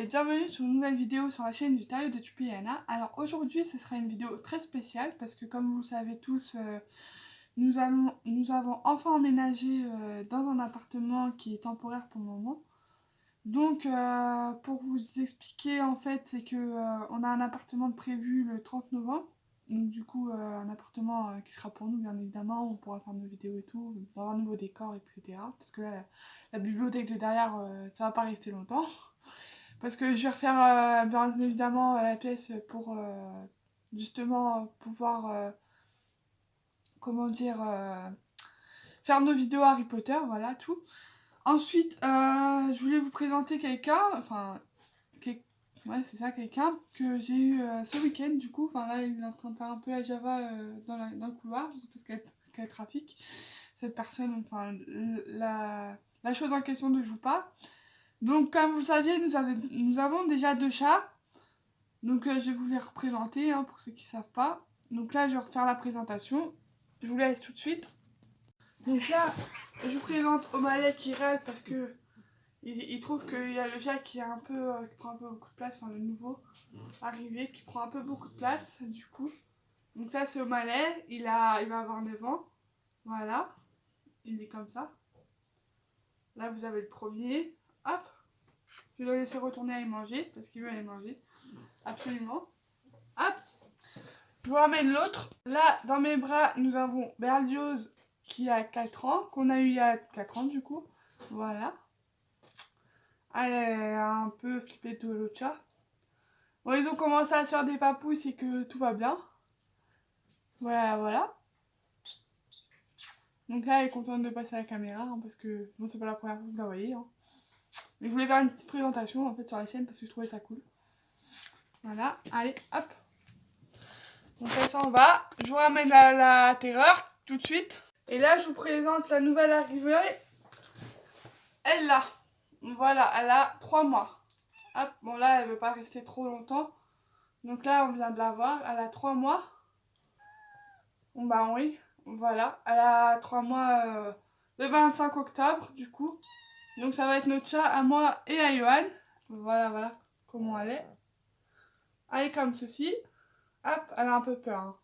bienvenue sur une nouvelle vidéo sur la chaîne du Tailleur de Tupiana. Alors aujourd'hui ce sera une vidéo très spéciale parce que comme vous le savez tous, nous avons enfin emménagé dans un appartement qui est temporaire pour le moment. Donc pour vous expliquer en fait c'est que on a un appartement prévu le 30 novembre. Donc du coup un appartement qui sera pour nous bien évidemment, on pourra faire nos vidéos et tout, avoir un nouveau décor etc. Parce que là, la bibliothèque de derrière ça va pas rester longtemps. Parce que je vais refaire bien évidemment la pièce pour justement pouvoir, comment dire, faire nos vidéos Harry Potter, voilà tout. Ensuite, je voulais vous présenter quelqu'un, enfin, ouais c'est ça, quelqu'un que j'ai eu ce week-end du coup. Enfin là il est en train de faire un peu la Java dans le couloir, je sais pas ce qu'elle trafique. Cette personne, enfin la chose en question ne joue pas. Donc comme vous le saviez, nous avons déjà 2 chats. Donc je vais vous les représenter hein, pour ceux qui ne savent pas. Donc là je vais refaire la présentation. Je vous laisse tout de suite. Donc là je vous présente O'Malley qui râle parce que il trouve qu'il y a le chat qui prend un peu beaucoup de place, enfin le nouveau arrivé qui prend un peu beaucoup de place du coup. Donc ça c'est O'Malley, il va avoir 9 ans. Voilà, il est comme ça. Là vous avez le premier. Hop, je vais le laisser retourner aller manger parce qu'il veut aller manger. Absolument. Hop, je vous ramène l'autre. Là, dans mes bras, nous avons Berlioz qui a 4 ans, qu'on a eu il y a 4 ans du coup. Voilà. Elle a un peu flippé de l'autre chat. Bon, ils ont commencé à se faire des papouilles, c'est que tout va bien. Voilà, voilà. Donc là, elle est contente de passer à la caméra, hein, parce que bon, c'est pas la première fois que vous la voyez. Hein. Mais je voulais faire une petite présentation en fait sur la chaîne parce que je trouvais ça cool. Voilà, allez, hop. Donc ça s'en va. Je vous ramène la terreur tout de suite. Et là, je vous présente la nouvelle arrivée. Elle là. Voilà, elle a 3 mois. Hop, bon là, elle veut pas rester trop longtemps. Donc là, on vient de la voir. Elle a 3 mois. Bon bah oui, voilà. Elle a 3 mois le 25 octobre, du coup. Donc ça va être notre chat à moi et à Johan. Voilà, voilà comment elle est. Elle est comme ceci. Hop, elle a un peu peur. Hein.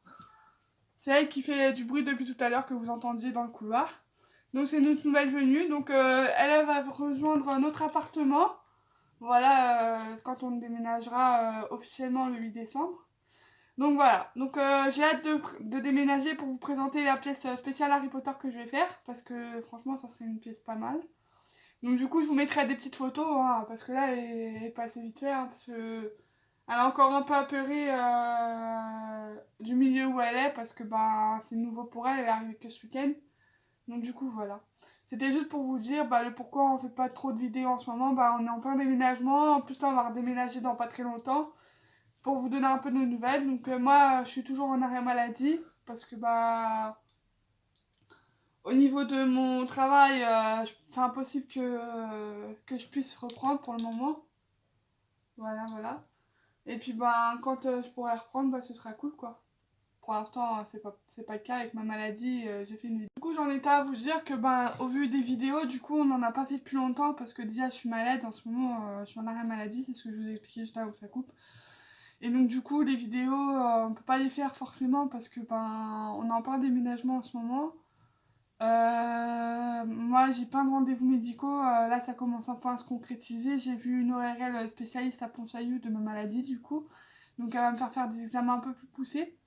C'est elle qui fait du bruit depuis tout à l'heure que vous entendiez dans le couloir. Donc c'est notre nouvelle venue. Donc elle va rejoindre notre appartement. Voilà, quand on déménagera officiellement le 8 décembre. Donc voilà, donc j'ai hâte de déménager pour vous présenter la pièce spéciale Harry Potter que je vais faire. Parce que franchement ça serait une pièce pas mal. Donc du coup je vous mettrai des petites photos. Hein, parce que là elle est pas assez vite fait. Hein, parce que elle a encore un peu apeuré du milieu où elle est. Parce que bah, c'est nouveau pour elle, elle est arrivée que ce week-end. Donc du coup voilà. C'était juste pour vous dire le pourquoi on fait pas trop de vidéos en ce moment. Bah, on est en plein déménagement. En plus là on va redéménager dans pas très longtemps. Pour vous donner un peu de nos nouvelles. Donc moi je suis toujours en arrêt maladie. Parce que bah au niveau de mon travail c'est impossible que je puisse reprendre pour le moment. Voilà voilà. Et puis bah quand je pourrai reprendre bah ce sera cool quoi. Pour l'instant, c'est pas le cas avec ma maladie. J'ai fait une vidéo. Du coup, j'en étais à vous dire que, ben, au vu des vidéos, du coup, on n'en a pas fait depuis longtemps parce que déjà, je suis malade en ce moment. Je suis en arrêt maladie, c'est ce que je vous ai expliqué juste avant que ça coupe. Et donc, du coup, les vidéos, on peut pas les faire forcément parce que, ben, on est en plein déménagement en ce moment. Moi, j'ai plein de rendez-vous médicaux. Là, ça commence un peu à se concrétiser. J'ai vu une ORL spécialiste à Pontchaillou de ma maladie, du coup. Donc, elle va me faire des examens un peu plus poussés.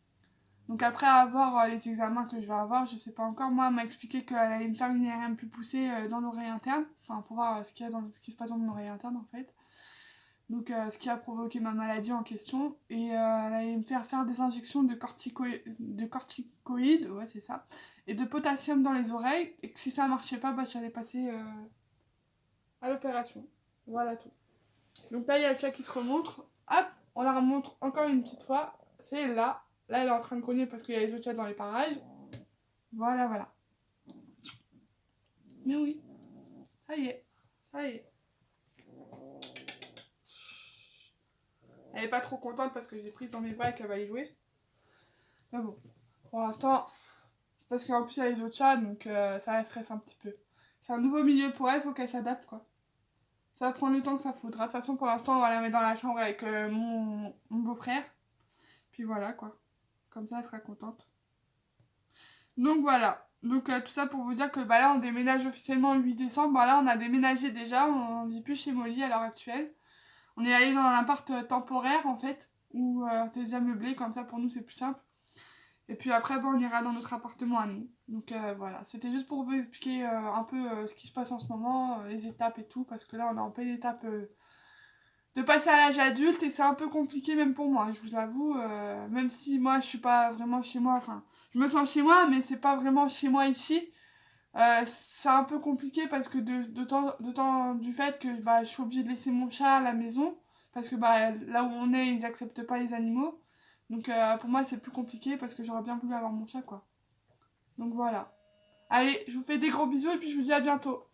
Donc après avoir les examens que je vais avoir, je sais pas encore. Moi, elle m'a expliqué qu'elle allait me faire une IRM plus poussée dans l'oreille interne. Enfin, pour voir ce qui se passe dans mon oreille interne en fait. Donc ce qui a provoqué ma maladie en question. Et elle allait me faire des injections de corticoïdes, ouais c'est ça. Et de potassium dans les oreilles. Et que si ça marchait pas, bah j'allais passer à l'opération. Voilà tout. Donc là, il y a le chat qui se remontre. Hop, on la remontre encore une petite fois. C'est là. Là, elle est en train de grogner parce qu'il y a les autres chats dans les parages. Voilà, voilà. Mais oui. Ça y est. Ça y est. Elle est pas trop contente parce que je l'ai prise dans mes bras et qu'elle va y jouer. Mais bon. Pour l'instant, c'est parce qu'en plus, il y a les autres chats, donc ça la stresse un petit peu. C'est un nouveau milieu pour elle, il faut qu'elle s'adapte, quoi. Ça va prendre le temps que ça faudra. De toute façon, pour l'instant, on va la mettre dans la chambre avec mon beau-frère. Puis voilà, quoi. Comme ça, elle sera contente. Donc voilà. Donc tout ça pour vous dire que bah, là, on déménage officiellement le 8 décembre. Bah, là, on a déménagé déjà. On ne vit plus chez Molly à l'heure actuelle. On est allé dans un appart temporaire, en fait. Où c'est déjà meublé. Comme ça, pour nous, c'est plus simple. Et puis après, bon, on ira dans notre appartement à nous. Donc voilà, c'était juste pour vous expliquer un peu ce qui se passe en ce moment, les étapes et tout, parce que là, on est en pleine étape de passer à l'âge adulte et c'est un peu compliqué même pour moi, je vous avoue. Même si moi, je suis pas vraiment chez moi, enfin, je me sens chez moi, mais c'est pas vraiment chez moi ici. C'est un peu compliqué parce que de temps du fait que bah, je suis obligée de laisser mon chat à la maison, parce que bah, là où on est, ils acceptent pas les animaux. Donc pour moi c'est plus compliqué parce que j'aurais bien voulu avoir mon chat quoi. Donc voilà. Allez, je vous fais des gros bisous et puis je vous dis à bientôt.